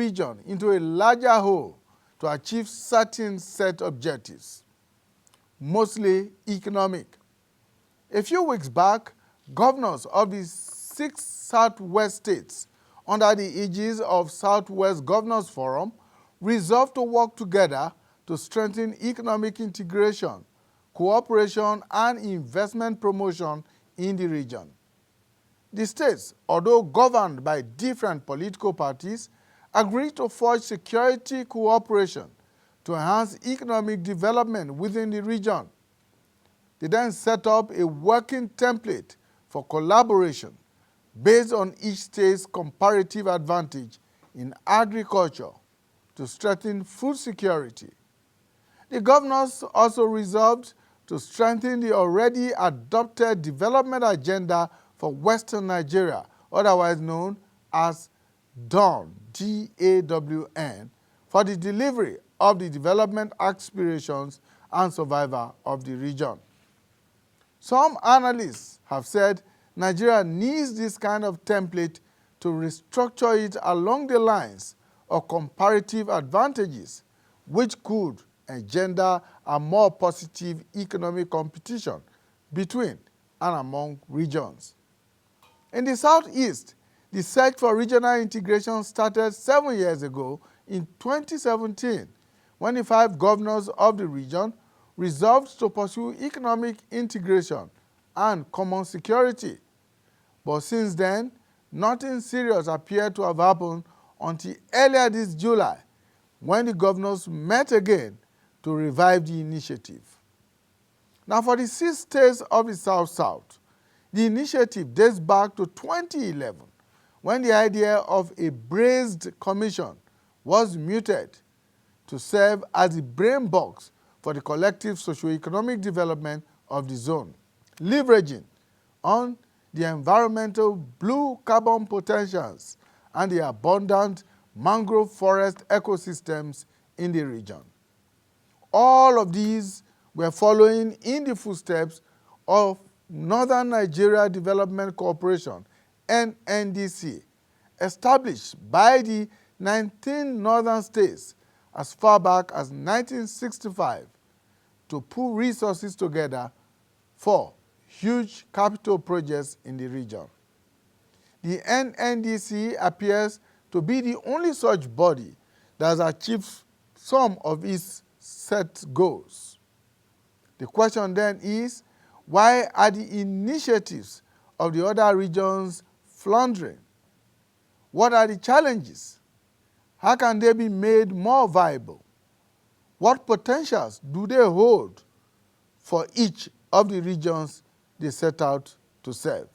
region into a larger whole to achieve certain set objectives, mostly economic. A few weeks back, governors of the 6 Southwest states under the aegis of Southwest Governors Forum resolved to work together to strengthen economic integration, cooperation, and investment promotion in the region. The states, although governed by different political parties, agreed to forge security cooperation to enhance economic development within the region. They then set up a working template for collaboration based on each state's comparative advantage in agriculture to strengthen food security. The governors also resolved to strengthen the already adopted development agenda for Western Nigeria, otherwise known as DAWN, D-A-W-N, for the delivery of the development aspirations and survival of the region. Some analysts have said Nigeria needs this kind of template to restructure it along the lines of comparative advantages, which could engender a more positive economic competition between and among regions. In the Southeast, the search for regional integration started 7 years ago in 2017, when the 5 governors of the region resolved to pursue economic integration and common security. But since then, nothing serious appeared to have happened until earlier this July, when the governors met again to revive the initiative. Now, for the 6 states of the South-South, the initiative dates back to 2011, when the idea of a braised commission was mooted to serve as the brain box for the collective socio-economic development of the zone, leveraging on the environmental blue carbon potentials and the abundant mangrove forest ecosystems in the region. All of these were following in the footsteps of Northern Nigeria Development Corporation, NNDC, established by the 19 northern states as far back as 1965 to pool resources together for huge capital projects in the region. The NNDC appears to be the only such body that has achieved some of its set goals. The question then is, why are the initiatives of the other regions floundering? What are the challenges? How can they be made more viable? What potentials do they hold for each of the regions they set out to serve?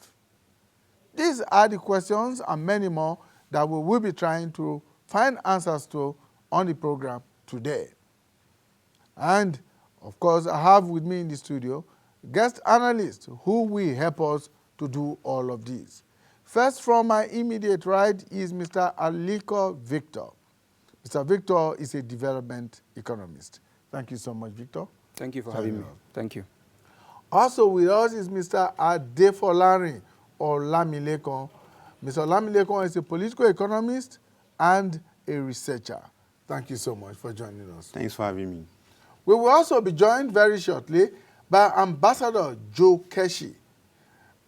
These are the questions and many more that we will be trying to find answers to on the program today. And of course, I have with me in the studio guest analysts who will help us to do all of these. First, from my immediate right is Mr. Aliko Victor. Mr. Victor is a development economist. Thank you so much, Victor. Thank you for having me. Thank you. Also with us is Mr. Adefolari Olamilekon. Mr. Olamilekon is a political economist and a researcher. Thank you so much for joining us. Thanks for having me. We will also be joined very shortly by Ambassador Joe Keshi.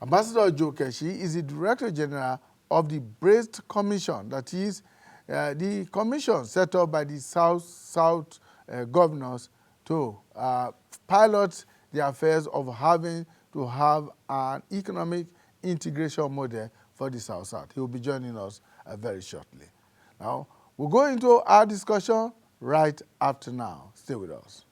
Ambassador Joe Keshi is the Director General of the Braised Commission, that is, the commission set up by the South governors to pilot the affairs of having to have an economic integration model for the South-South. He will be joining us very shortly. Now, we'll go into our discussion right after now. Stay with us.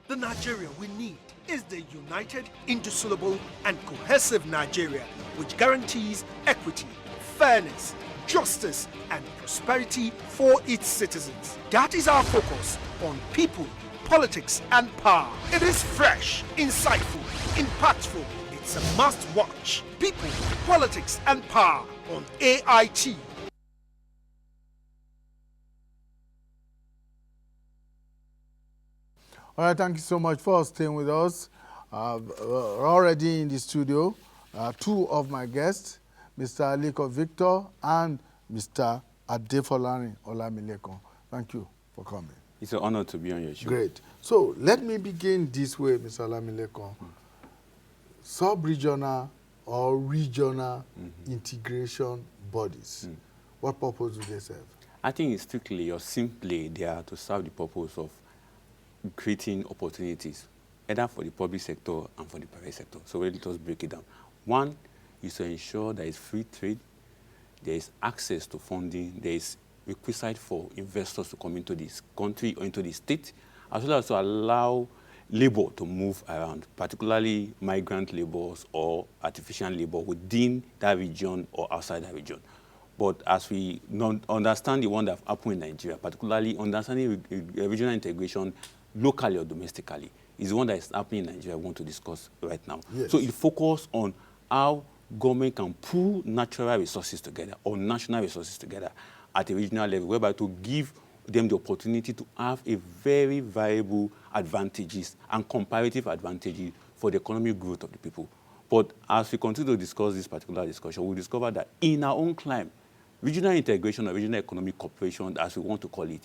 The Nigeria we need is the united, indissoluble, and cohesive Nigeria, which guarantees equity, fairness, justice, and prosperity for its citizens. That is our focus on people, politics, and power. It is fresh, insightful, impactful. It's a must-watch. People, politics, and power on AIT. All right, thank you so much for staying with us. Already in the studio, 2 of my guests, Mr. Aliko Victor and Mr. Adefolari Olamilekan. Thank you for coming. It's an honor to be on your show. Great. So let me begin this way, Mr. Olamilekan. Sub-regional or regional integration bodies, what purpose do they serve? I think it's strictly or simply they are to serve the purpose of creating opportunities, either for the public sector and for the private sector. So let us break it down. One is to ensure there is free trade, there is access to funding, there is requisite for investors to come into this country or into the state, as well as to allow labor to move around, particularly migrant laborers or artificial labor within that region or outside that region. But as we understand the one that happened in Nigeria, particularly understanding regional integration locally or domestically, is the one that is happening in Nigeria I want to discuss right now. Yes. So it focuses on how government can pool natural resources together or national resources together at a regional level, whereby to give them the opportunity to have a very viable advantages and comparative advantages for the economic growth of the people. But as we continue to discuss this particular discussion, we discover that in our own climate, regional integration or regional economic cooperation, as we want to call it,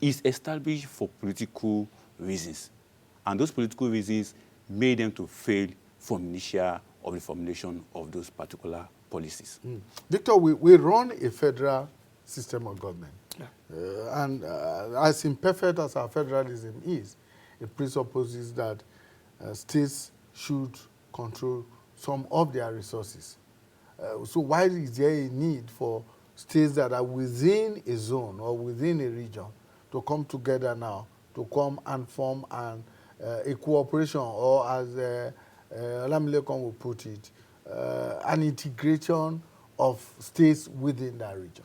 is established for political reasons. And those political reasons made them to fail from initial of the formulation of those particular policies. Victor, we run a federal system of government. Yeah. And as imperfect as our federalism is, it presupposes that states should control some of their resources. So why is there a need for states that are within a zone or within a region to come together now, to come and form a cooperation, or as Olamilekan will put it, an integration of states within that region?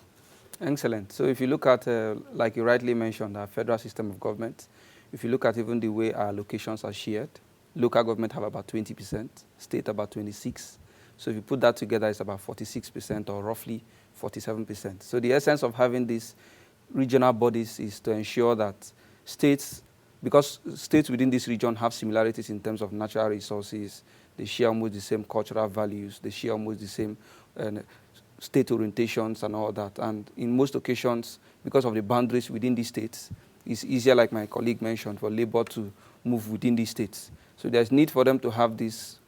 Excellent. So if you look at, like you rightly mentioned, our federal system of government, if you look at even the way our locations are shared, local government have about 20%, state about 26%. So if you put that together, it's about 46% or roughly 47%. So the essence of having these regional bodies is to ensure that states, because states within this region have similarities in terms of natural resources, they share almost the same cultural values, they share almost the same state orientations and all that. And in most occasions, because of the boundaries within these states, it's easier, like my colleague mentioned, for labor to move within these states. So there's need for them to have this,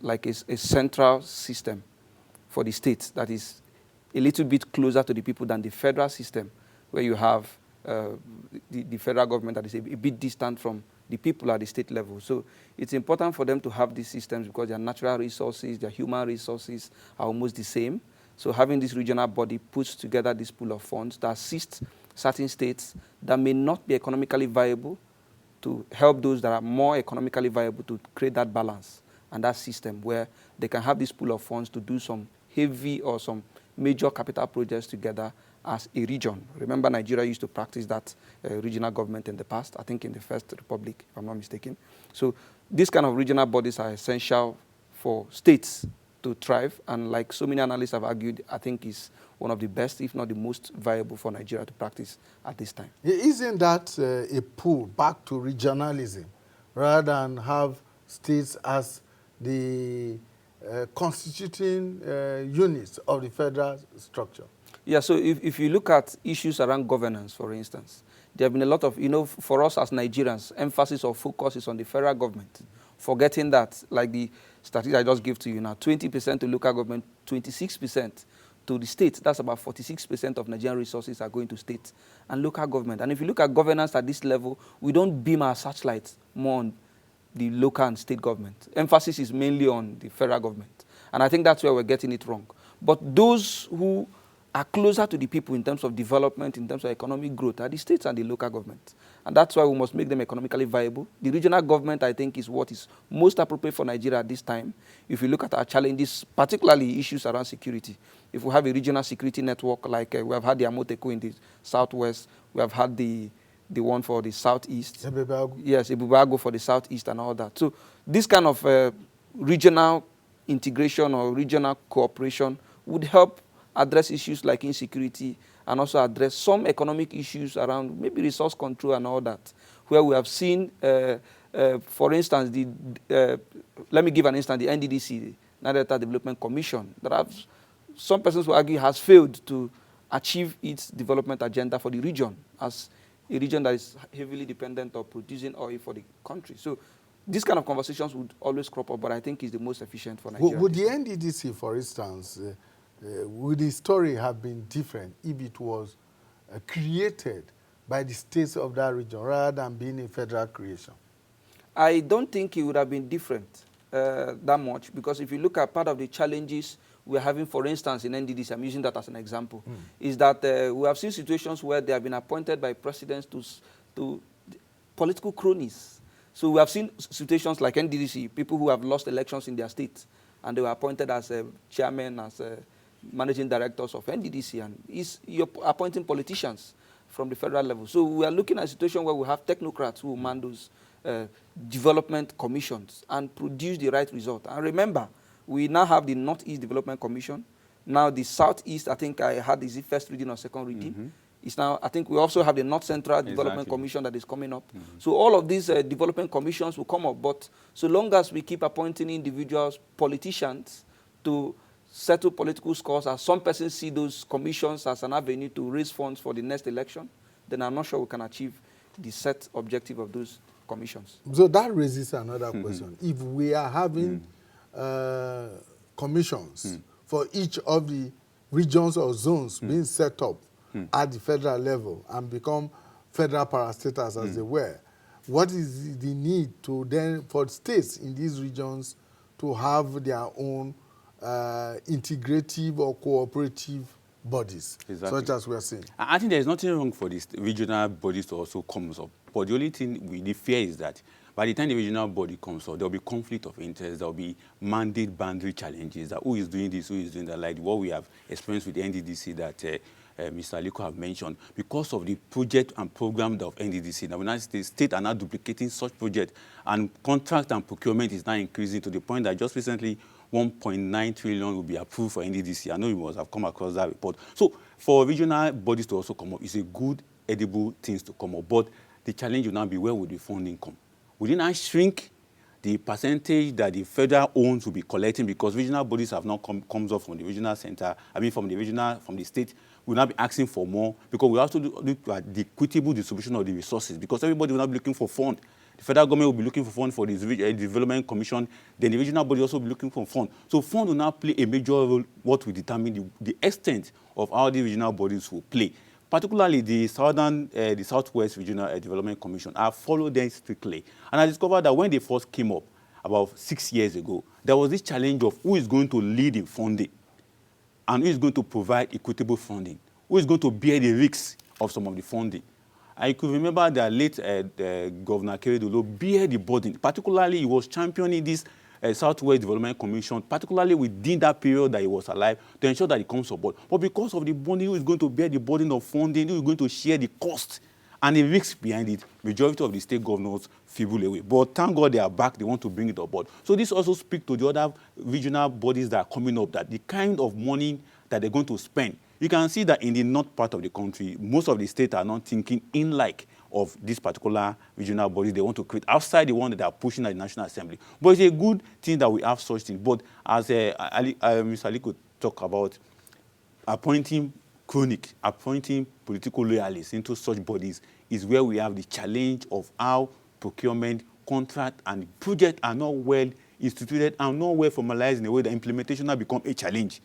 like a central system for the states that is a little bit closer to the people than the federal system, where you have the federal government that is a bit distant from the people at the state level. So it's important for them to have these systems because their natural resources, their human resources are almost the same. So having this regional body puts together this pool of funds that assist certain states that may not be economically viable to help those that are more economically viable to create that balance and that system where they can have this pool of funds to do some heavy or some major capital projects together as a region. Remember, Nigeria used to practice that regional government in the past, I think in the First Republic, if I'm not mistaken. So these kind of regional bodies are essential for states to thrive, and like so many analysts have argued, I think is one of the best, if not the most viable for Nigeria to practice at this time. Isn't that a pull back to regionalism rather than have states as the constituting units of the federal structure? Yeah, so if you look at issues around governance, for instance, there have been a lot of, for us as Nigerians, emphasis or focus is on the federal government, forgetting that, like the statistics I just gave to you now, 20% to local government, 26% to the state. That's about 46% of Nigerian resources are going to state and local government. And if you look at governance at this level, we don't beam our searchlights more on the local and state government. Emphasis is mainly on the federal government. And I think that's where we're getting it wrong. But those who are closer to the people in terms of development, in terms of economic growth, are the states and the local government. And that's why we must make them economically viable. The regional government, I think, is what is most appropriate for Nigeria at this time. If you look at our challenges, particularly issues around security, if we have a regional security network, like we have had the Amoteco in the southwest, we have had the one for the southeast. Ebubeagwu. Yes, Ebubeagwu for the southeast and all that. So this kind of regional integration or regional cooperation would help address issues like insecurity and also address some economic issues around maybe resource control and all that, where we have seen, for instance, let me give an instance, the NDDC, Nigeria Delta Development Commission, that have some persons who argue has failed to achieve its development agenda for the region, as a region that is heavily dependent on producing oil for the country. So these kind of conversations would always crop up, but I think it's the most efficient for Nigeria. Would the NDDC, for instance, would the story have been different if it was created by the states of that region rather than being a federal creation? I don't think it would have been different that much, because if you look at part of the challenges we're having, for instance, in NDDC, I'm using that as an example, is that we have seen situations where they have been appointed by presidents to political cronies. So we have seen situations like NDDC, people who have lost elections in their state, and they were appointed as chairmen, as managing directors of NDDC, and you're appointing politicians from the federal level. So we are looking at a situation where we have technocrats who man those development commissions and produce the right result. And remember, we now have the Northeast Development Commission. Now the Southeast, I think I had, is it first reading or second reading? It's now, I think we also have the North Central Development Commission that is coming up. So all of these development commissions will come up, but so long as we keep appointing individuals, politicians, to settle political scores, as some persons see those commissions as an avenue to raise funds for the next election, then I'm not sure we can achieve the set objective of those commissions. So that raises another question. If we are having commissions for each of the regions or zones being set up at the federal level and become federal parastatals as they were, what is the need to then for states in these regions to have their own integrative or cooperative bodies, such as we are saying? I think there's nothing wrong for these regional bodies to also come up. But the only thing we fear is that by the time the regional body comes up, there will be conflict of interest, there will be mandate boundary challenges, that who is doing this, who is doing that, like what we have experienced with the NDDC that Mr. Aliko have mentioned. Because of the project and program of NDDC, the United States are now duplicating such projects, and contract and procurement is now increasing to the point that just recently 1.9 trillion will be approved for NDDC. I know you must have come across that report. So for regional bodies to also come up, it's a good, edible things to come up. But the challenge will now be, where will the funding come? Will it not shrink the percentage that the federal owns will be collecting, because regional bodies have not comes up from the regional center, from the state, will not be asking for more, because we have to look at the equitable distribution of the resources, because everybody will not be looking for funds. The federal government will be looking for funds for the development commission, then the regional body also will be looking for funds. So funds will now play a major role, what will determine the extent of how the regional bodies will play. Particularly the Southwest Regional Development Commission, I followed them strictly. And I discovered that when they first came up, about 6 years ago, there was this challenge of who is going to lead in funding and who is going to provide equitable funding, who is going to bear the risks of some of the funding. I could remember that late Governor Keredolu bear the burden. Particularly, he was championing this Southwest Development Commission, particularly within that period that he was alive, to ensure that it comes on board. But because of the burden, who is going to bear the burden of funding, who is going to share the cost and the risks behind it, majority of the state governors feeble away. But thank God they are back, they want to bring it on board. So this also speaks to the other regional bodies that are coming up, that the kind of money that they're going to spend. You can see that in the north part of the country, most of the states are not thinking in like of this particular regional body they want to create outside the one that they are pushing at the National Assembly. But it's a good thing that we have such things. But as Mr. Aliko talked about, appointing political loyalists into such bodies is where we have the challenge of how procurement, contract, and project are not well instituted and not well formalized in a way that implementation now become a challenge.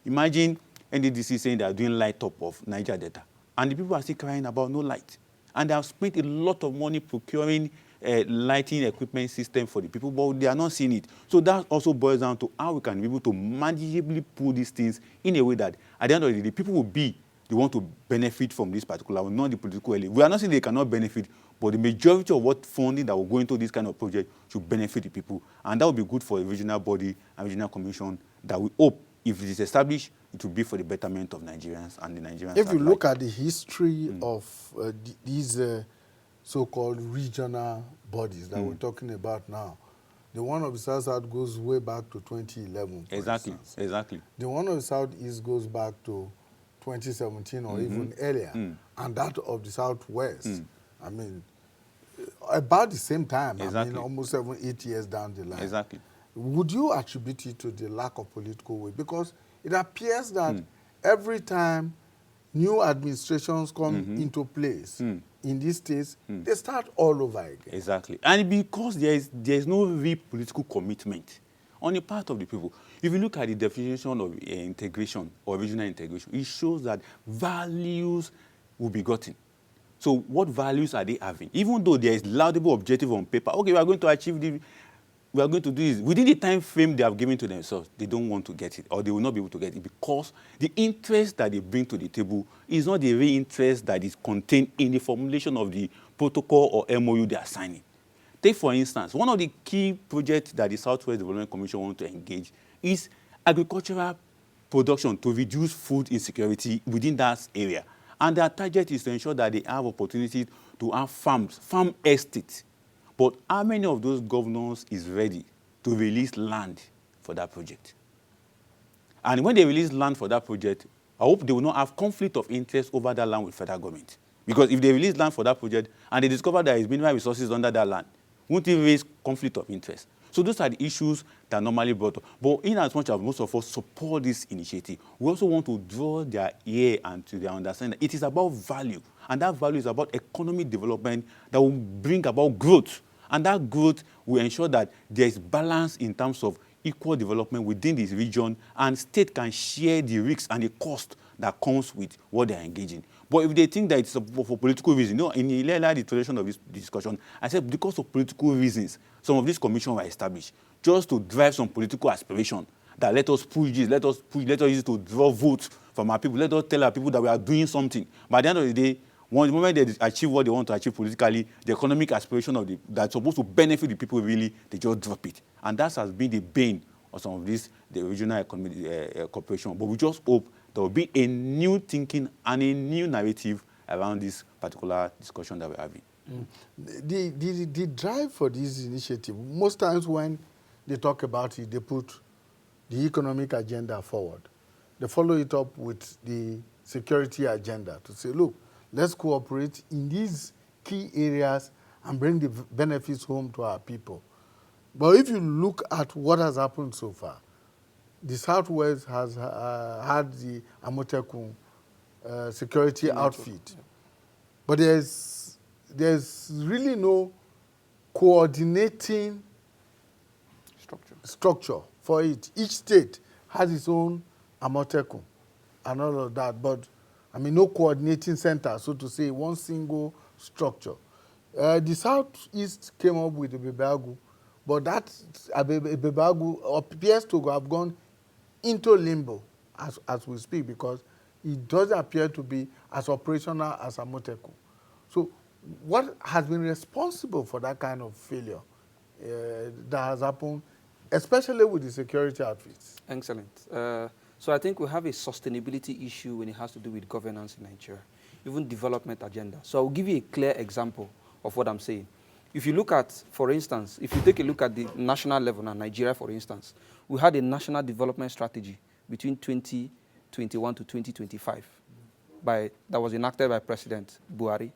Imagine NDDC saying they are doing light up of Niger Delta, and the people are still crying about no light. And they have spent a lot of money procuring lighting equipment system for the people, but they are not seeing it. So that also boils down to how we can be able to manageably pull these things in a way that at the end of the day, people will be the one to benefit from this particular one, not the political elite. We are not saying they cannot benefit, but the majority of what funding that will go into this kind of project should benefit the people. And that will be good for a regional body and regional commission that we hope, if it is established, it will be for the betterment of Nigerians and the Nigerians. If you look at the history of these so-called regional bodies that we're talking about now, the one of the South goes way back to 2011. Exactly. The one of the Southeast goes back to 2017 or even earlier. And that of the Southwest, I mean, about the same time, I mean, almost 7-8 years down the line. Exactly. Would you attribute it to the lack of political will? Because it appears that every time new administrations come into place in these states, they start all over again. Exactly. And because there is no real political commitment on the part of the people. If you look at the definition of integration or regional integration, it shows that values will be gotten. So what values are they having? Even though there is laudable objective on paper, okay, we are going to achieve we are going to do this. Within the time frame they have given to themselves, they don't want to get it, or they will not be able to get it, because the interest that they bring to the table is not the real interest that is contained in the formulation of the protocol or MOU they are signing. Take, for instance, one of the key projects that the Southwest Development Commission wants to engage is agricultural production to reduce food insecurity within that area. And their target is to ensure that they have opportunities to have farms, farm estates. But how many of those governors is ready to release land for that project? And when they release land for that project, I hope they will not have conflict of interest over that land with federal government. Because if they release land for that project and they discover there is mineral resources under that land, won't it raise conflict of interest? So those are the issues that are normally brought up. But in as much as most of us support this initiative, we also want to draw their ear and to their understanding that it is about value. And that value is about economic development that will bring about growth. And that growth will ensure that there is balance in terms of equal development within this region, and state can share the risks and the cost that comes with what they are engaging. But if they think that it's for political reasons, no, in the earlier iteration of this discussion, I said because of political reasons, some of these commissions were established just to drive some political aspiration. That let us push this, let us use it to draw votes from our people, let us tell our people that we are doing something. But at the end of the day, the moment they achieve what they want to achieve politically, the economic aspiration that's supposed to benefit the people really, they just drop it. And that has been the bane of some of the regional economic cooperation. But we just hope there will be a new thinking and a new narrative around this particular discussion that we're having. The drive for this initiative, most times when they talk about it, they put the economic agenda forward. They follow it up with the security agenda to say, look, let's cooperate in these key areas and bring the benefits home to our people. But if you look at what has happened so far, the Southwest has had the Amotekun security outfit. Yeah. But there's really no coordinating structure for it. Each state has its own Amotekun and all of that. But I mean, no coordinating center, so to say, one single structure. The Southeast came up with the Bebagu, but that Bebagu appears to have gone into limbo as we speak, because it doesn't appear to be as operational as Amotekun. So what has been responsible for that kind of failure that has happened, especially with the security outfits? Excellent. So I think we have a sustainability issue when it has to do with governance in Nigeria, even development agenda. So I'll give you a clear example of what I'm saying. If you look at, for instance, if you take a look at the national level now, Nigeria, for instance, we had a national development strategy between 2021 to 2025 that was enacted by President Buhari.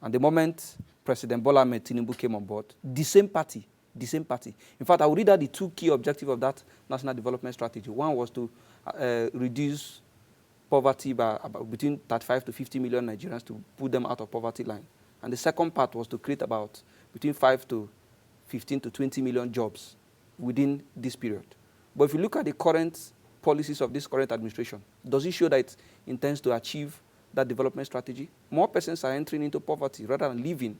And the moment President Bola Ahmed Tinubu came on board, the same party. In fact, I will read out the two key objectives of that national development strategy. One was to reduce poverty by about between 35 to 50 million Nigerians, to put them out of poverty line. And the second part was to create about between 5 to 15 to 20 million jobs within this period. But if you look at the current policies of this current administration, does it show that it intends to achieve that development strategy? More persons are entering into poverty rather than living,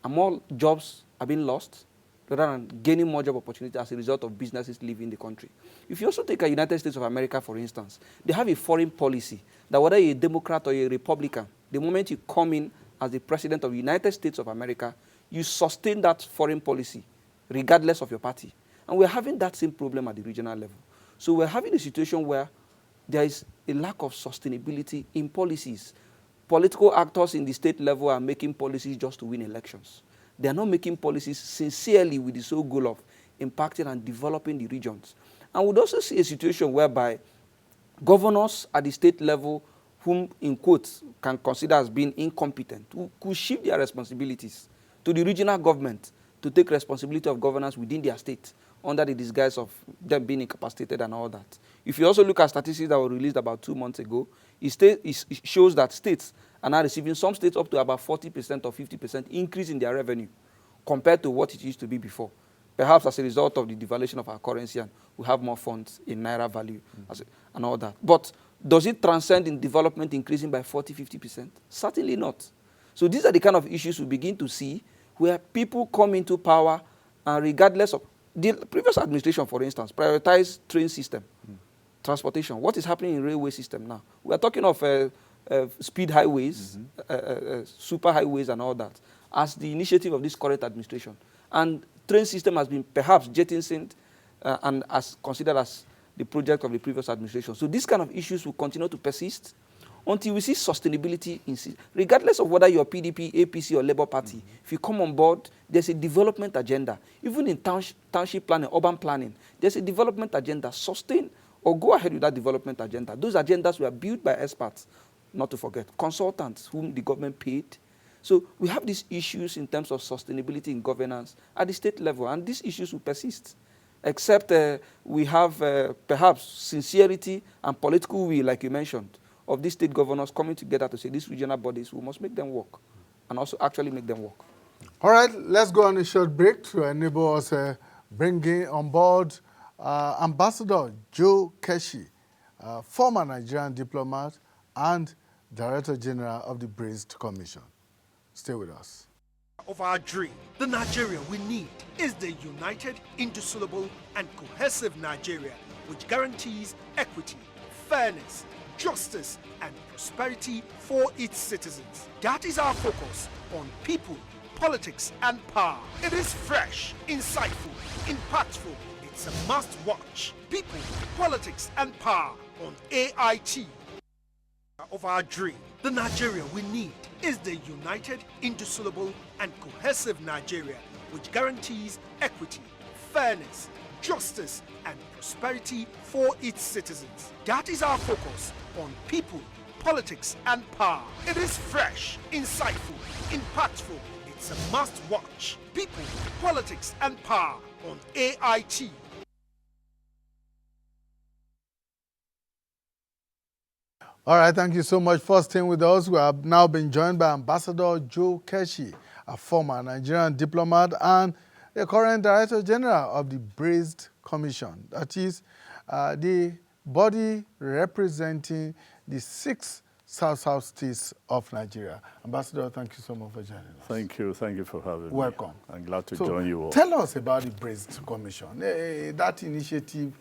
and more jobs are being lost rather than gaining more job opportunity as a result of businesses leaving the country. If you also take the United States of America, for instance, they have a foreign policy that whether you're a Democrat or a Republican, the moment you come in as the president of the United States of America, you sustain that foreign policy regardless of your party. And we're having that same problem at the regional level. So we're having a situation where there is a lack of sustainability in policies. Political actors in the state level are making policies just to win elections. They are not making policies sincerely with the sole goal of impacting and developing the regions. And we'd also see a situation whereby governors at the state level, whom in quotes can consider as being incompetent, who could shift their responsibilities to the regional government to take responsibility of governance within their state under the disguise of them being incapacitated and all that. If you also look at statistics that were released about 2 months ago, it shows that states are now receiving, some states up to about 40% or 50% increase in their revenue compared to what it used to be before. Perhaps as a result of the devaluation of our currency, and we have more funds in naira value and all that. But does it transcend in development increasing by 40, 50%? Certainly not. So these are the kind of issues we begin to see where people come into power and regardless of, the previous administration, for instance, prioritized train system, transportation. What is happening in railway system now? We are talking of speed highways, super highways and all that as the initiative of this current administration. And train system has been perhaps jettisoned and as considered as the project of the previous administration. So these kind of issues will continue to persist until we see sustainability, regardless of whether you're PDP, APC, or Labour Party. If you come on board, there's a development agenda. Even in township planning, urban planning, there's a development agenda. Sustain or go ahead with that development agenda. Those agendas were built by experts, not to forget, consultants whom the government paid. So we have these issues in terms of sustainability in governance at the state level, and these issues will persist, except we have perhaps sincerity and political will, like you mentioned, of these state governors coming together to say these regional bodies, we must make them work and also actually make them work. All right, let's go on a short break to enable us bringing on board Ambassador Joe Keshi, former Nigerian diplomat and Director General of the BRACED Commission. Stay with us. Of our dream, the Nigeria we need is the united, indissoluble, and cohesive Nigeria, which guarantees equity, fairness, justice, and prosperity for its citizens. That is our focus on people, politics, and power. It is fresh, insightful, impactful. It's a must-watch. People, politics, and power on AIT. Of our dream, the Nigeria we need is the united, indissoluble, and cohesive Nigeria, which guarantees equity, fairness, justice, and prosperity for its citizens. That is our focus on people, politics, and power. It is fresh, insightful, impactful. It's a must-watch. People, politics, and power on AIT. All right, thank you so much for staying with us. We have now been joined by Ambassador Joe Keshi, a former Nigerian diplomat and the current Director General of the BRACED Commission. That is the body representing the 6 South states of Nigeria. Ambassador, thank you so much for joining us. Thank you for having me. Welcome. I'm glad to join you all. Tell us about the BRACED Commission. That initiative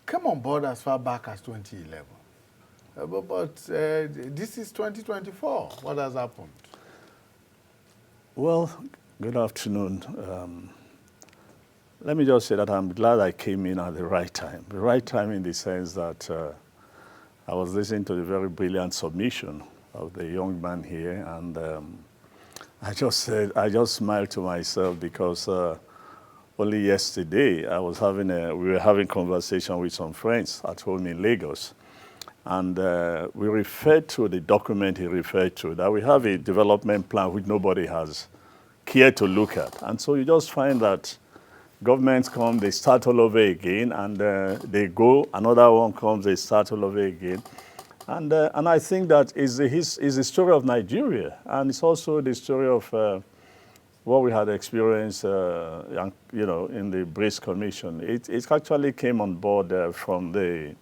came on board as far back as 2011. But this is 2024. What has happened? Well, good afternoon. Let me just say that I'm glad I came in at the right time. The right time in the sense that I was listening to the very brilliant submission of the young man here, and I just smiled to myself because only yesterday we were having conversation with some friends at home in Lagos, and we referred to the document he referred to, that we have a development plan which nobody has cared to look at. And so you just find that governments come, they start all over again, and they go, another one comes, they start all over again. And I think that is the story of Nigeria, and it's also the story of what we had experienced, in the BRACED Commission. It actually came on board from the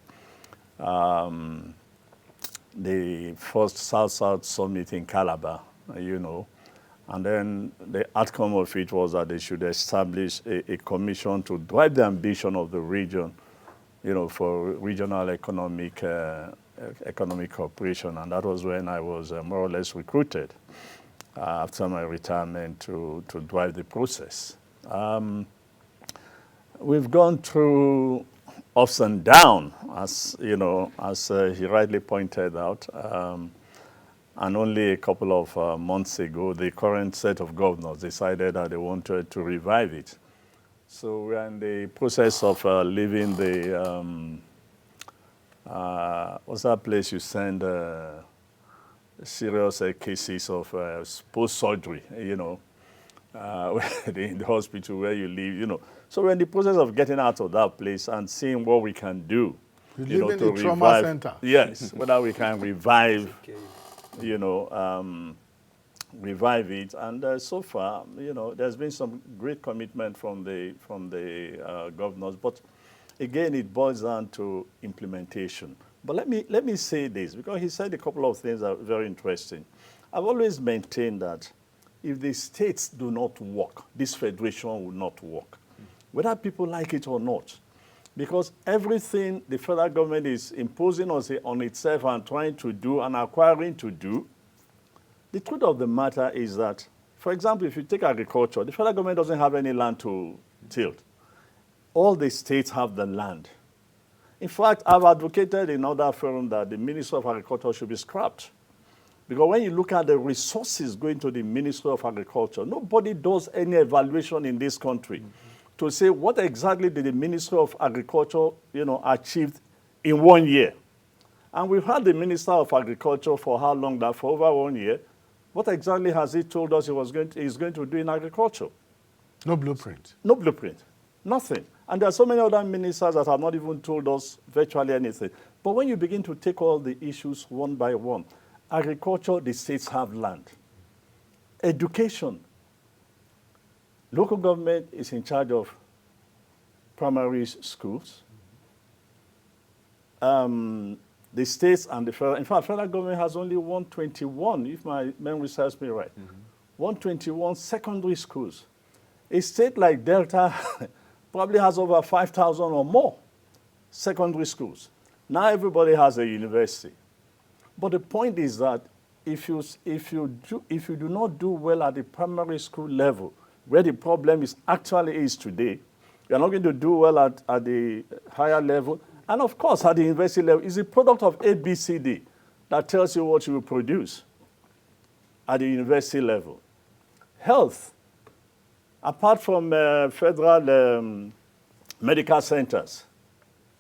first South-South Summit in Calabar, and then the outcome of it was that they should establish a commission to drive the ambition of the region, for regional economic cooperation, and that was when I was more or less recruited after my retirement to drive the process. We've gone through ups and downs, as he rightly pointed out. And only a couple of months ago, the current set of governors decided that they wanted to revive it. So we're in the process of leaving the, what's that place you send serious cases of post-surgery, in the hospital where you live, So we're in the process of getting out of that place and seeing what we can do You live in the trauma center. Yes, whether we can revive, revive it. And so far, there's been some great commitment from the governors. But again, it boils down to implementation. But let me say this, because he said a couple of things that are very interesting. I've always maintained that if the states do not work, this federation will not work, whether people like it or not. Because everything the federal government is imposing on itself and trying to do and acquiring to do, the truth of the matter is that, for example, if you take agriculture, the federal government doesn't have any land to tilt. All the states have the land. In fact, I've advocated in other forums that the Ministry of Agriculture should be scrapped. Because when you look at the resources going to the Ministry of Agriculture, nobody does any evaluation in this country to say what exactly did the Ministry of Agriculture, achieved in 1 year. And we've had the Minister of Agriculture for how long now? For over 1 year. What exactly has he told us he's going to do in agriculture? No blueprint. No blueprint. Nothing. And there are so many other ministers that have not even told us virtually anything. But when you begin to take all the issues one by one, agriculture, the states have land. Education. Local government is in charge of primary schools. The states and the federal, in fact, federal government has only 121, if my memory serves me right, 121 secondary schools. A state like Delta probably has over 5,000 or more secondary schools. Now everybody has a university. But the point is that if you do not do well at the primary school level, where the problem is today, you're not going to do well at the higher level. And of course, at the university level, it's a product of ABCD that tells you what you will produce at the university level. Health, apart from federal medical centers,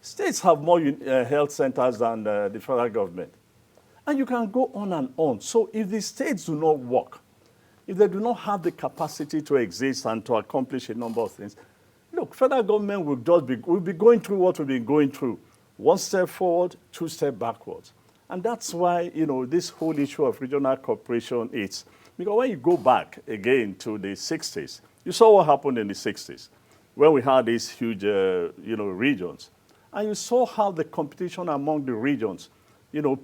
states have more health centers than the federal government. And you can go on and on. So if the states do not work, if they do not have the capacity to exist and to accomplish a number of things, look, federal government will be going through what we've been going through. 1 step forward, 2 steps backwards. And that's why, this whole issue of regional cooperation is, because when you go back again to the 60s, you saw what happened in the 60s, when we had these huge, regions. And you saw how the competition among the regions,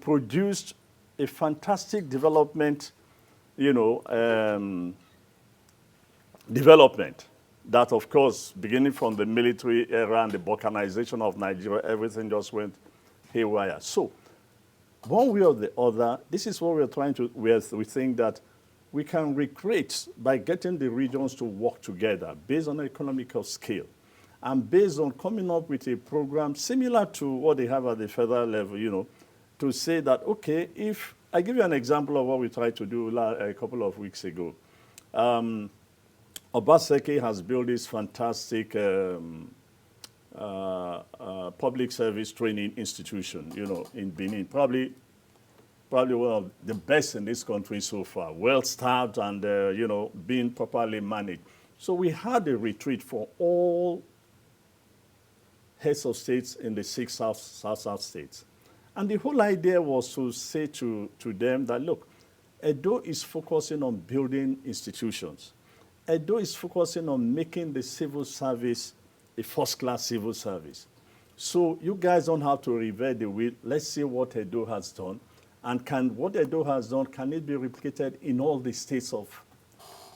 produced a fantastic development, development that, of course, beginning from the military era and the balkanization of Nigeria, everything just went haywire. So, one way or the other, this is what we're trying to, we think that we can recreate by getting the regions to work together based on economical scale and based on coming up with a program similar to what they have at the federal level, to say that, okay, if I give you an example of what we tried to do a couple of weeks ago. Obaseki has built this fantastic public service training institution, in Benin. Probably one of the best in this country so far. Well-staffed and, being properly managed. So we had a retreat for all heads of states in the 6 South states. And the whole idea was to say to them that, look, Edo is focusing on building institutions. Edo is focusing on making the civil service a first-class civil service. So you guys don't have to revert the wheel. Let's see what Edo has done. And what Edo has done, can it be replicated in all the states of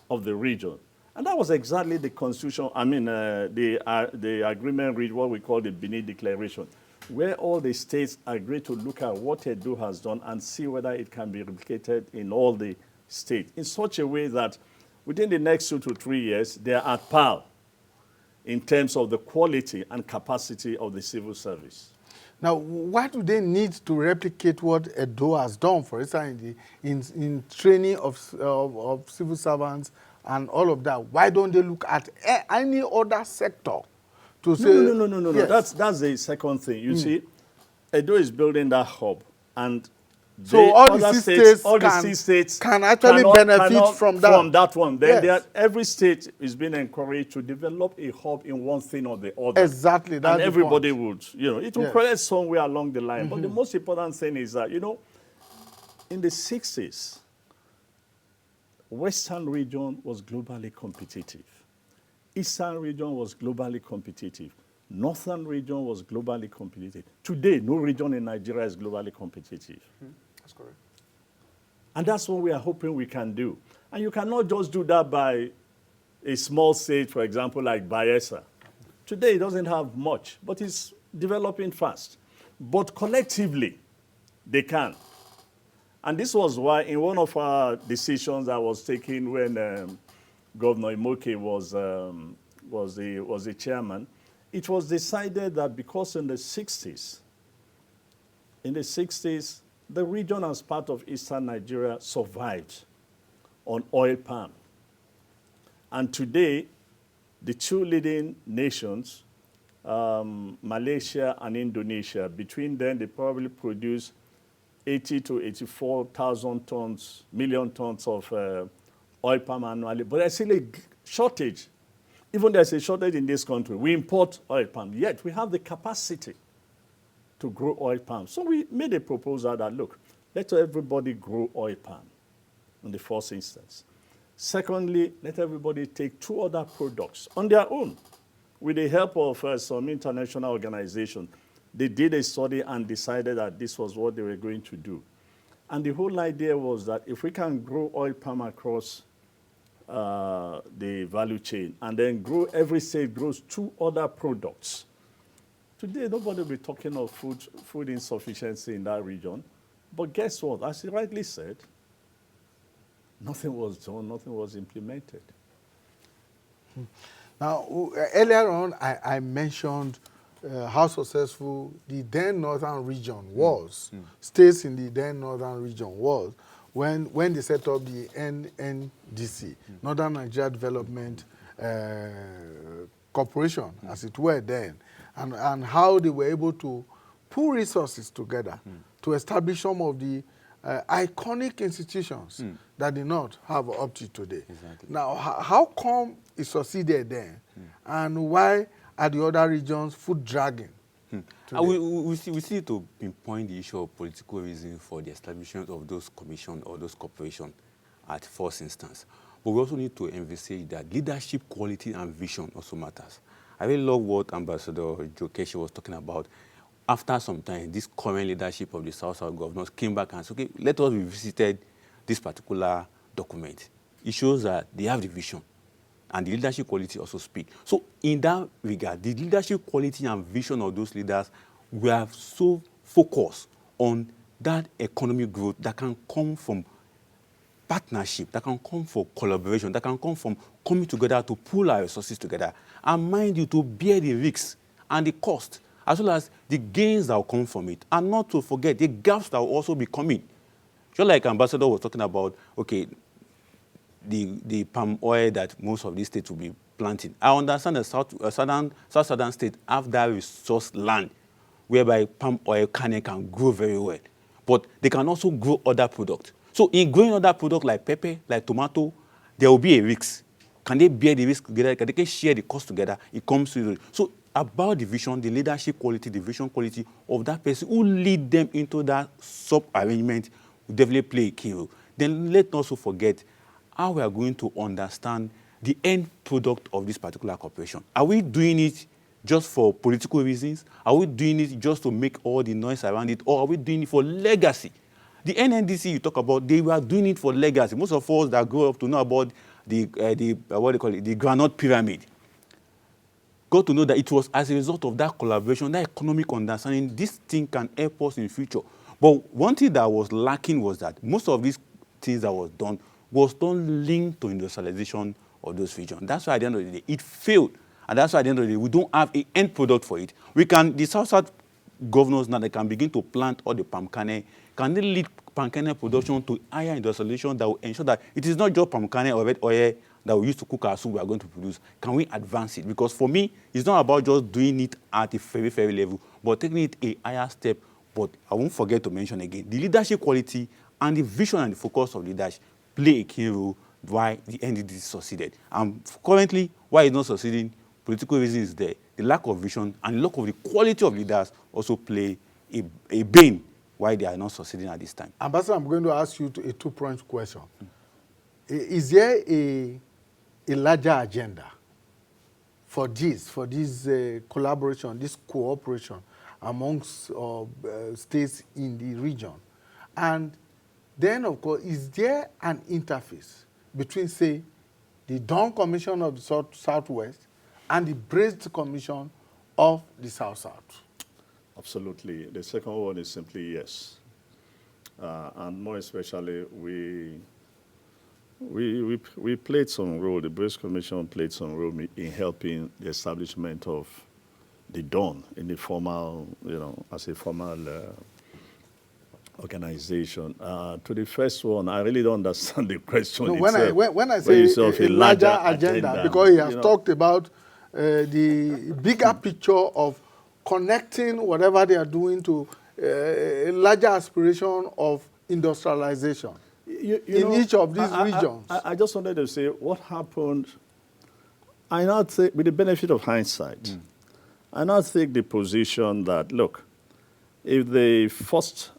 the region? And that was exactly the constitution, the agreement reached, what we call the Benin Declaration, where all the states agree to look at what Edo has done and see whether it can be replicated in all the states in such a way that within the next 2 to 3 years, they are at par in terms of the quality and capacity of the civil service. Now, why do they need to replicate what Edo has done, for instance, in training of civil servants and all of that? Why don't they look at any other sector to say... No. Yes. That's the second thing. You see, Edo is building that hub, and So all the other six states all the can- 6 states can actually benefit from that. From that one. Then Yes. every state is being encouraged to develop a hub in one thing or the other. Exactly, that's and the everybody point. would, it will Yes. create somewhere along the line. But the most important thing is that, in the 60s, Western region was globally competitive. Eastern region was globally competitive. Northern region was globally competitive. Today, no region in Nigeria is globally competitive. That's correct. And that's what we are hoping we can do. And you cannot just do that by a small state, for example, like Bayelsa. Today, it doesn't have much, but it's developing fast. But collectively, they can. And this was why in one of our decisions that was taken when Governor Imoke was the chairman, it was decided that because in the 60s, the region as part of Eastern Nigeria survived on oil palm. And today, the two leading nations, Malaysia and Indonesia, between them, they probably produce 80 to 84,000 million tons of oil palm annually. But there's still a shortage. Even there's a shortage in this country. We import oil palm, yet we have the capacity to grow oil palm. So we made a proposal that, look, let everybody grow oil palm in the first instance. Secondly, let everybody take 2 other products on their own. With the help of some international organizations, they did a study and decided that this was what they were going to do. And the whole idea was that if we can grow oil palm across the value chain and then every state grows 2 other products. Today, nobody will be talking of food insufficiency in that region. But guess what? As he rightly said, nothing was done, nothing was implemented. Now, earlier on, I mentioned how successful the then northern region was, states in the then northern region was, when they set up the NNDC, Northern Nigeria Development Corporation, as it were then, and how they were able to pool resources together to establish some of the iconic institutions that the North have up to today. Exactly. Now, how come it succeeded then, and why are the other regions foot dragging? We see to pinpoint the issue of political reasons for the establishment of those commissions or those corporations at first instance. But we also need to envisage that leadership quality and vision also matters. I really love what Ambassador Joe Keshi was talking about. After some time, this current leadership of the South-South governors came back and said, okay, let us revisit this particular document. It shows that they have the vision, and the leadership quality also speak. So in that regard, the leadership quality and vision of those leaders were so focused on that economic growth that can come from partnership, that can come from collaboration, that can come from coming together to pool our resources together, and mind you, to bear the risks and the cost, as well as the gains that will come from it, and not to forget the gaps that will also be coming. Just like Ambassador was talking about, okay, the palm oil that most of these states will be planting. I understand the southern states have that resource land whereby palm oil kernel can grow very well. But they can also grow other products. So in growing other products like pepper, like tomato, there will be a risk. Can they bear the risk together? Can they share the cost together? It comes to it. So about the vision, the leadership quality, the vision quality of that person who lead them into that sub-arrangement will definitely play a key role. Then let's not also forget how we are going to understand the end product of this particular corporation. Are we doing it just for political reasons? Are we doing it just to make all the noise around it? Or are we doing it for legacy? The NNDC you talk about, they were doing it for legacy. Most of us that grow up to know about the what they call it, the Granite Pyramid, got to know that it was as a result of that collaboration, that economic understanding, this thing can help us in the future. But one thing that was lacking was that most of these things that was done linked to industrialization of those regions. That's why at the end of the day, it failed. And that's why at the end of the day, we don't have an end product for it. The South-South governors now, they can begin to plant all the palm kernel. Can they lead palm kernel production to higher industrialization that will ensure that it is not just palm kernel or red oil that we use to cook our soup we are going to produce? Can we advance it? Because for me, it's not about just doing it at a very, very level, but taking it a higher step, But I won't forget to mention again, the leadership quality and the vision and the focus of leadership play a key role why the NDC succeeded. And currently, why it's not succeeding, political reason is there. The lack of vision and the lack of the quality of leaders also play a bane why they are not succeeding at this time. Ambassador, I'm going to ask you a two-point question. Is there a larger agenda for this collaboration, this cooperation amongst states in the region? And then, of course, is there an interface between, say, the Dawn Commission of the Southwest and the Braced Commission of the South-South? Absolutely. The second one is simply yes. And more especially, we played some role, the Braced Commission played some role in helping the establishment of the Dawn in the formal, as a formal organization. To the first one, I really don't understand the question itself. When I say a larger agenda, because he has talked about the bigger picture of connecting whatever they are doing to a larger aspiration of industrialization in each of these regions. I just wanted to say what happened. I now think, with the benefit of hindsight, I now take the position that, look, if the first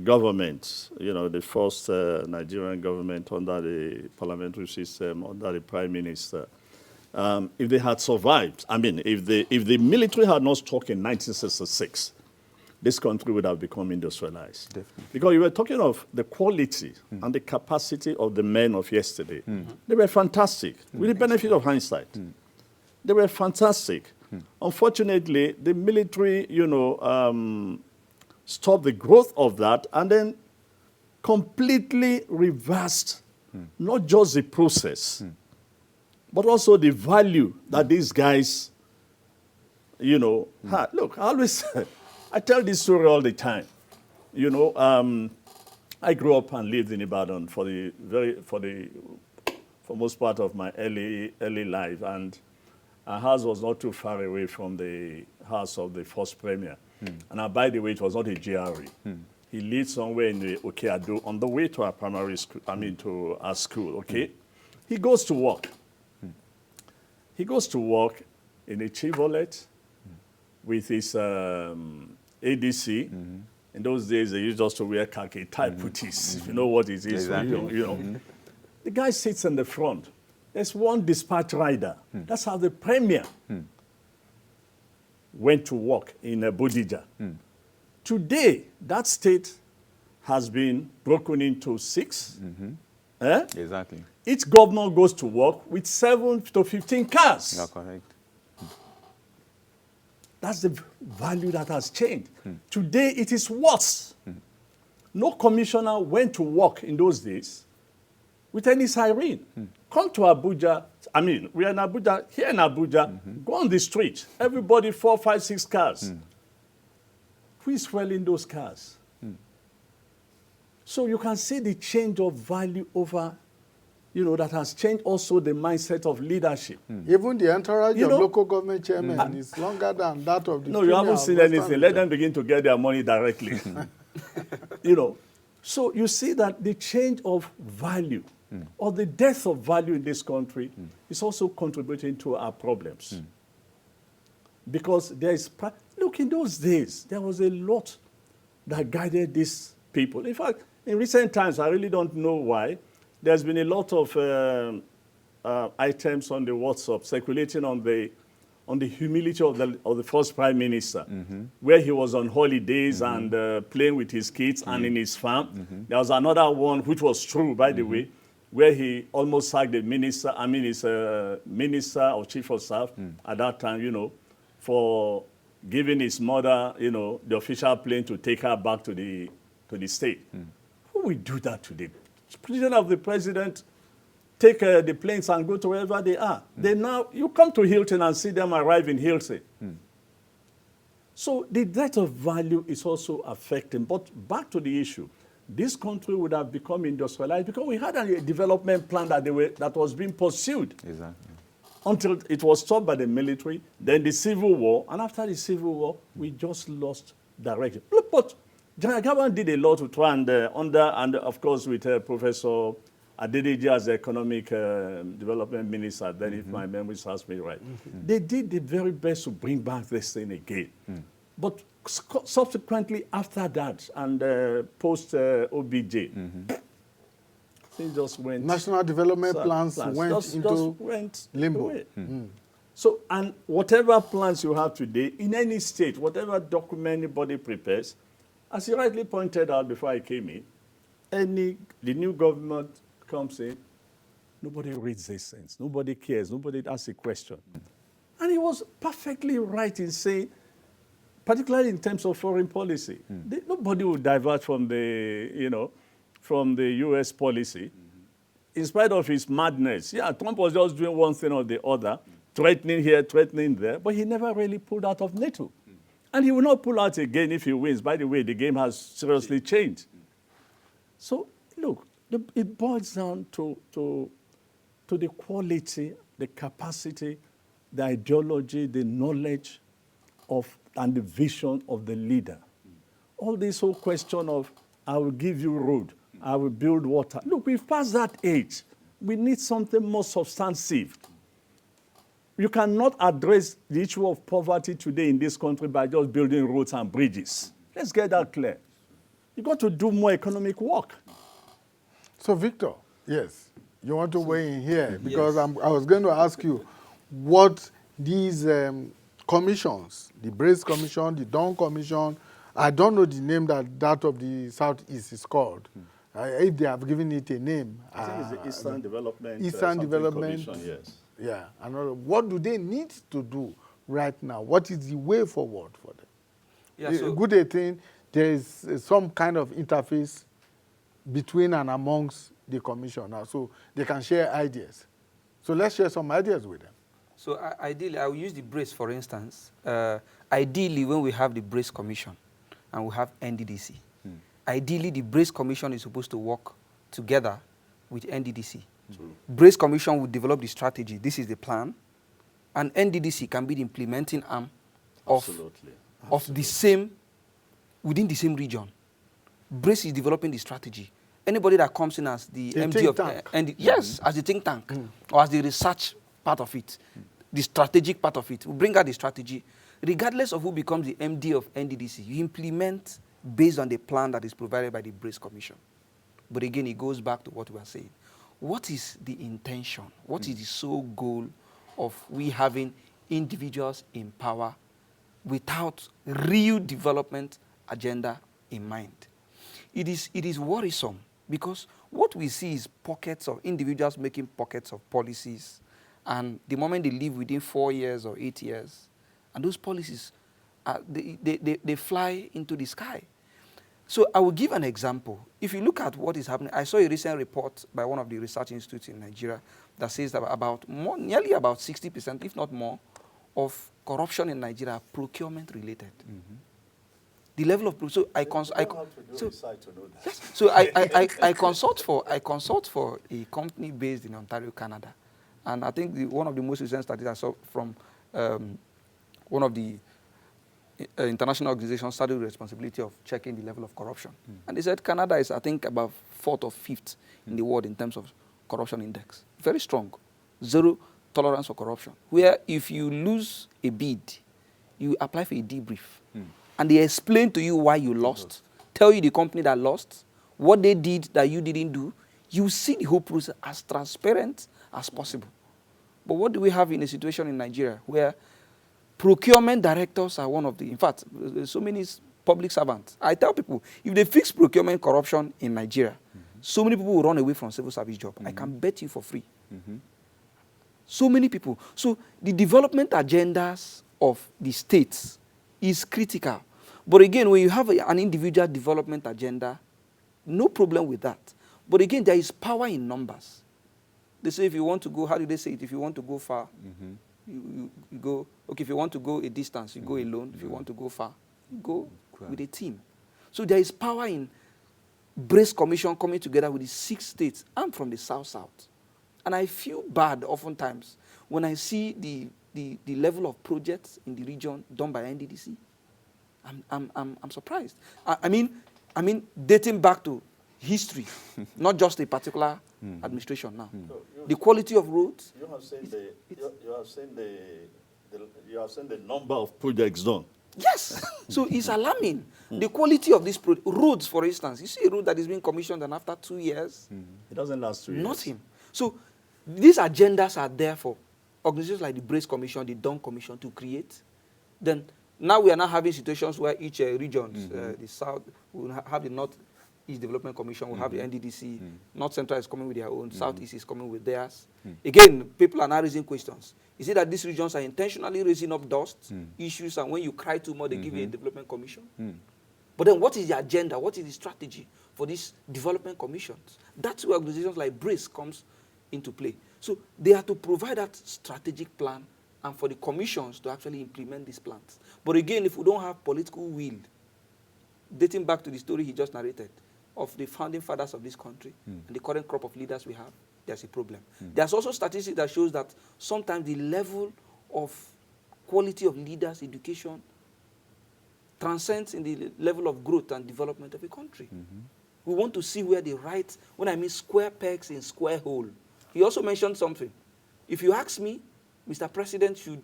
government, the first Nigerian government under the parliamentary system, under the prime minister, if they had survived, if the military had not struck in 1966, this country would have become industrialized. Definitely. Because you were talking of the quality and the capacity of the men of yesterday. They were fantastic, with the benefit of hindsight. They were fantastic. Unfortunately, the military, stopped the growth of that and then completely reversed not just the process, but also the value that these guys, had. Look, I tell this story all the time. I grew up and lived in Ibadan for most part of my early life, and our house was not too far away from the house of the first premier. And by the way, it was not a GRE. He lived somewhere in the Okeado on the way to our primary school, to our school, okay? He goes to work. He goes to work in a Chevrolet with his ADC. In those days, they used just to wear khaki type booties, if you know what it is. Exactly. The guy sits in the front. There's one dispatch rider. That's how the premier went to work in Bodija. Today, that state has been broken into 6. Exactly. Each governor goes to work with 7 to 15 cars. You're correct. That's the value that has changed. Today, it is worse. No commissioner went to work in those days with any siren. Come to Abuja. We are in Abuja. Here in Abuja, go on the street. Everybody 4, 5, 6 cars. Who is fueling those cars? So you can see the change of value over, that has changed also the mindset of leadership. Even the entourage of local government chairmen is longer than that of the No, you haven't seen anything. Let them begin to get their money directly. So you see that the change of value or the death of value in this country is also contributing to our problems. Because look, in those days, there was a lot that guided these people. In fact, in recent times, I really don't know why, there's been a lot of items on the WhatsApp circulating on the humility of the first prime minister, where he was on holidays and playing with his kids and in his farm. There was another one, which was true, by the way, where he almost sacked the minister, his minister or chief of staff at that time, for giving his mother, the official plane to take her back to the state. Who will do that today? President of the president take the planes and go to wherever they are. Now, you come to Hilton and see them arrive in Hilton. So the death of value is also affecting. But back to the issue. This country would have become industrialized because we had a development plan that was being pursued. Exactly. Until it was stopped by the military, then the Civil War, and after the Civil War, we just lost direction. Look, but General Gaban did a lot to try and and of course with Professor Adedeji as the economic development minister, then if my memory serves me right. They did the very best to bring back this thing again. But subsequently after that and post OBJ, things just went. National development plans went into limbo. Away. So, and whatever plans you have today, in any state, whatever document anybody prepares, as you rightly pointed out before I came in, the new government comes in, nobody reads these things, nobody cares, nobody asks a question. And he was perfectly right in saying, particularly in terms of foreign policy, nobody will divert from the, from the U.S. policy, in spite of his madness. Yeah, Trump was just doing one thing or the other, threatening here, threatening there, but he never really pulled out of NATO. And he will not pull out again if he wins. By the way, the game has seriously changed. So, look, it boils down to the quality, the capacity, the ideology, the knowledge of, and the vision of the leader. All this whole question of, I will give you road, I will build water. Look, we've passed that age. We need something more substantive. You cannot address the issue of poverty today in this country by just building roads and bridges. Let's get that clear. You've got to do more economic work. So, Victor, yes, you want to weigh in here? Because I was going to ask you what these commissions, the Brace Commission, the Dawn Commission, I don't know the name that of the Southeast is called. If they have given it a name. I think it's the Eastern Development. Eastern Development. Commission, yes. Yeah. And what do they need to do right now? What is the way forward for them? Yeah, so good thing, there is some kind of interface between and amongst the commission now, so they can share ideas. So let's share some ideas with them. So ideally, I will use the Brace, for instance. Ideally, when we have the Brace Commission and we have NDDC, ideally the Brace Commission is supposed to work together with NDDC. Brace Commission will develop the strategy. This is the plan. And NDDC can be the implementing arm of the same, within the same region. Brace is developing the strategy. Anybody that comes in as the MD of yes, as the think tank or as the research part of it, the strategic part of it, will bring out the strategy. Regardless of who becomes the MD of NDDC, you implement based on the plan that is provided by the Brace Commission. But again, it goes back to what we are saying. What is the intention? What is the sole goal of we having individuals in power without real development agenda in mind? It is worrisome because what we see is pockets of individuals making pockets of policies, and the moment they live within 4 years or 8 years, and those policies, they fly into the sky. So I will give an example. If you look at what is happening, I saw a recent report by one of the research institutes in Nigeria that says that nearly about 60%, if not more, of corruption in Nigeria are procurement related. The level of I consult for a company based in Ontario, Canada, and I think one of the most recent studies I saw from one of the international organizations studied the responsibility of checking the level of corruption, and they said Canada is, I think, about 4th or 5th in the world in terms of corruption index. Very strong, zero tolerance for corruption. Where if you lose a bid, you apply for a debrief. And they explain to you why you lost, tell you the company that lost, what they did that you didn't do. You see the whole process as transparent as possible. But what do we have in a situation in Nigeria where procurement directors are one of the, in fact, there's so many public servants. I tell people, if they fix procurement corruption in Nigeria, so many people will run away from civil service job. I can bet you for free. So many people. So the development agendas of the states is critical. But again, when you have an individual development agenda, no problem with that. But again, there is power in numbers. They say if you want to go, how do they say it? If you want to go far, you go, okay, if you want to go a distance, you go alone. If you want to go far, you go with a team. So there is power in Brace Commission coming together with the 6 states. I'm from the South. And I feel bad oftentimes when I see the level of projects in the region done by NDDC. I'm surprised. I mean, dating back to history, not just a particular administration now. The quality of roads. You have seen the number of projects done. Yes. So it's alarming. The quality of these roads, for instance. You see a road that is being commissioned and after 2 years, It doesn't last 2 years. nothing. So these agendas are there for organizations like the Brace Commission, the Dawn Commission to create. Then now we are now having situations where each region, the South will have the North East Development Commission, will have the NDDC, North Central is coming with their own, Southeast is coming with theirs. Again, people are now raising questions. Is it that these regions are intentionally raising up dust issues, and when you cry too much, they give you a development commission? But then what is the agenda? What is the strategy for these development commissions? That's where organizations like Brace comes into play. So they have to provide that strategic plan and for the commissions to actually implement these plans. But again, if we don't have political will, dating back to the story he just narrated of the founding fathers of this country and the current crop of leaders we have, there's a problem. There's also statistics that shows that sometimes the level of quality of leaders' education transcends in the level of growth and development of a country. We want to see where the right, when I mean square pegs in square hole. He also mentioned something. If you ask me, Mr. President should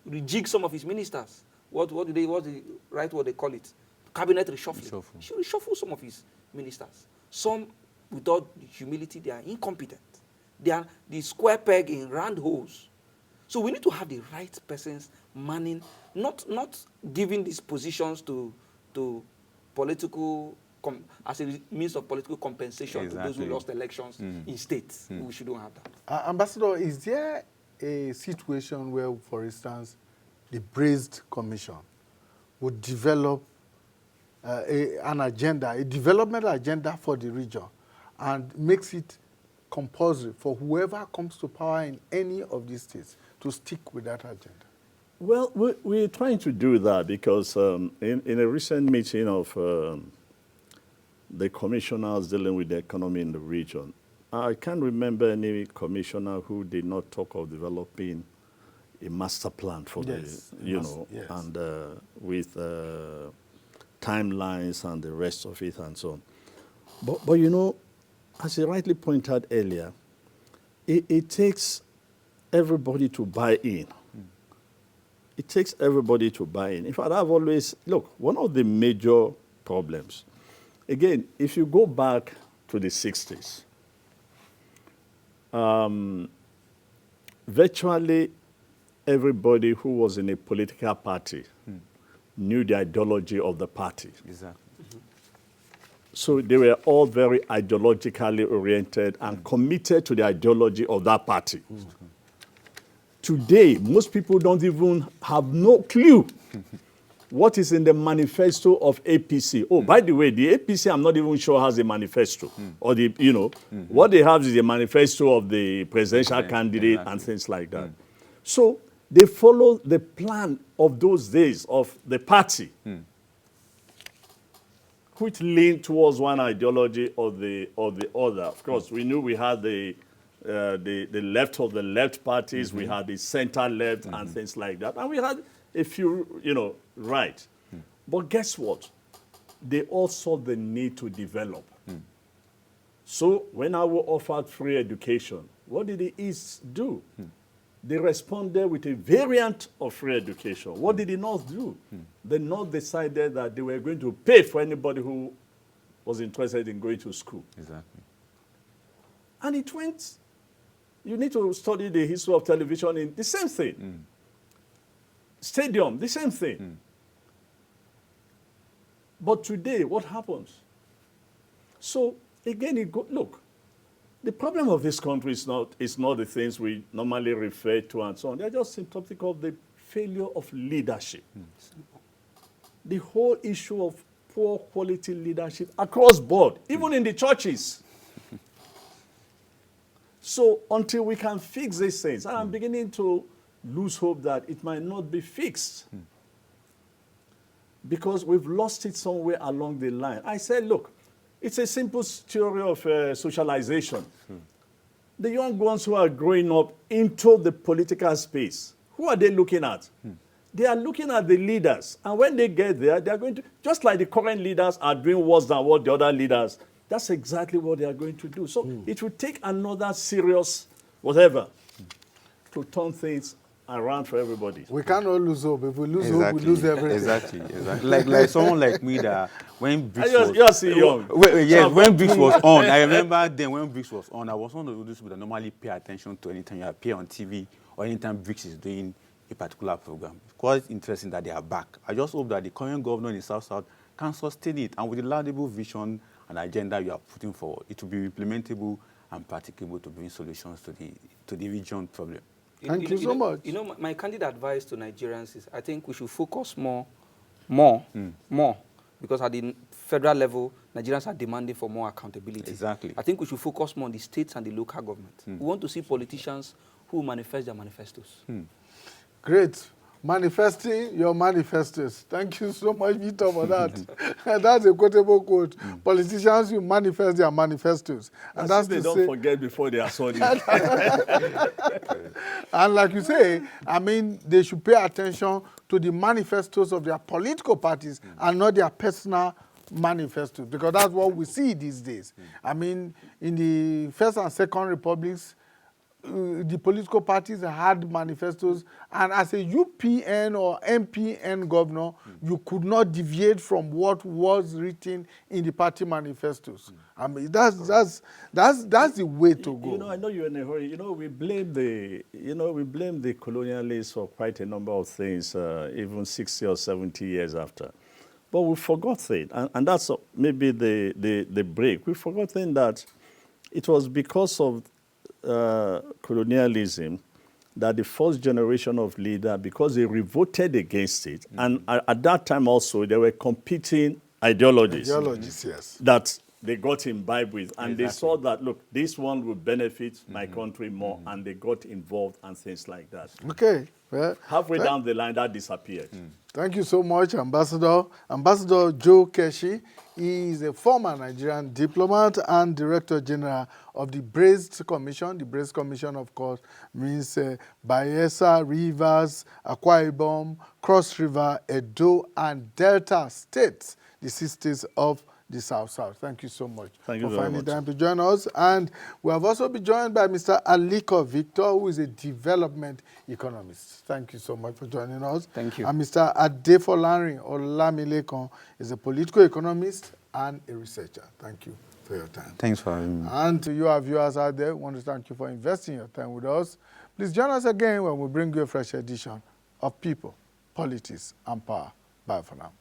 rejig some of his ministers. What's the right word they call it? Cabinet reshuffling. He should reshuffle some of his ministers. Some, without humility, they are incompetent. They are the square peg in round holes. So we need to have the right persons manning, not giving these positions to political, as a means of political compensation to those who lost elections in states. We shouldn't have that. Ambassador, is there a situation where, for instance, the Brace Commission would develop an agenda, a development agenda for the region, and makes it compulsory for whoever comes to power in any of these states to stick with that agenda? Well, we're trying to do that because in a recent meeting of the commissioners dealing with the economy in the region, I can't remember any commissioner who did not talk of developing a master plan for and with timelines and the rest of it and so on. But you know, as you rightly pointed out earlier, it takes everybody to buy in. It takes everybody to buy in. In fact, I've always, look, one of the major problems, again, if you go back to the 60s, virtually everybody who was in a political party knew the ideology of the party. Exactly. So they were all very ideologically oriented and committed to the ideology of that party. Today, most people don't even have no clue what is in the manifesto of APC. Oh, by the way, the APC, I'm not even sure has a manifesto. Or the, what they have is a manifesto of the presidential candidate and things like that. So they follow the plan of those days of the party, which leaned towards one ideology or the other. Of course, we knew we had the left of the left parties, we had the center left and things like that. And we had a few, right. But guess what? They all saw the need to develop. So when I was offered free education, what did the East do? They responded with a variant of free education. What did the North do? The North decided that they were going to pay for anybody who was interested in going to school. Exactly. And it went, you need to study the history of television in the same thing. Stadium, the same thing. But today, what happens? So again, look, the problem of this country is not the things we normally refer to and so on. They're just symptomatic of the failure of leadership. The whole issue of poor quality leadership across board, even in the churches. So until we can fix these things, and I'm beginning to lose hope that it might not be fixed. Because we've lost it somewhere along the line. I said, look, it's a simple theory of socialization. The young ones who are growing up into the political space, who are they looking at? they are looking at the leaders. And when they get there, they are going to, just like the current leaders are doing worse than what the other leaders, that's exactly what they are going to do. So it will take another serious whatever to turn things around for everybody. We cannot lose hope. If we lose hope, we lose everything. Exactly. Like someone like me that when BRICS was... You're still young. When BRICS was on, I remember then when BRICS was on, I was one of those people that normally pay attention to anytime you appear on TV or anytime BRICS is doing a particular program. It's quite interesting that they are back. I just hope that the current governor in the South can sustain it, and with the laudable vision and agenda you are putting forward, it will be implementable and practicable to bring solutions to the region problem. Thank you so much. You know, my candid advice to Nigerians is I think we should focus more, because at the federal level, Nigerians are demanding for more accountability. Exactly. I think we should focus more on the states and the local government. We want to see politicians who manifest their manifestos. Great. Manifesting your manifestos. Thank you so much, Vito, for that. That's a quotable quote. Politicians who manifest their manifestos. And that's they to don't say, forget before they are sorry. and like you say, I mean, they should pay attention to the manifestos of their political parties and not their personal manifestos, because that's what we see these days. I mean, in the First and Second Republics, the political parties had manifestos, and as a UPN or MPN governor, you could not deviate from what was written in the party manifestos. I mean, that's the way to go. You know, I know you're in a hurry. You know, we blame the colonialists for quite a number of things, even 60 or 70 years after. But we forgot it, and that's maybe the break. We forgot that it was because of colonialism that the first generation of leaders, because they revolted against it, and at that time also there were competing ideologies. Yes. That they got imbibed with, and they saw that, look, this one will benefit my country more, and they got involved and things like that. Okay. Well, halfway down the line, that disappeared. Thank you so much, Ambassador. Ambassador Joe Keshi is a former Nigerian diplomat and Director General of the BRACED Commission. The BRACED Commission, of course, means Bayelsa, Rivers, Akwa Ibom, Cross River, Edo, and Delta states, the 6 states of the South. Thank you so much for finding time to join us. And we have also been joined by Mr. Aliko Victor, who is a development economist. Thank you so much for joining us. Thank you. And Mr. Adefolarin Olamilekon is a political economist and a researcher. Thank you for your time. Thanks for having me. And to you, our viewers out there, we want to thank you for investing your time with us. Please join us again when we bring you a fresh edition of People, Politics, and Power. Bye for now.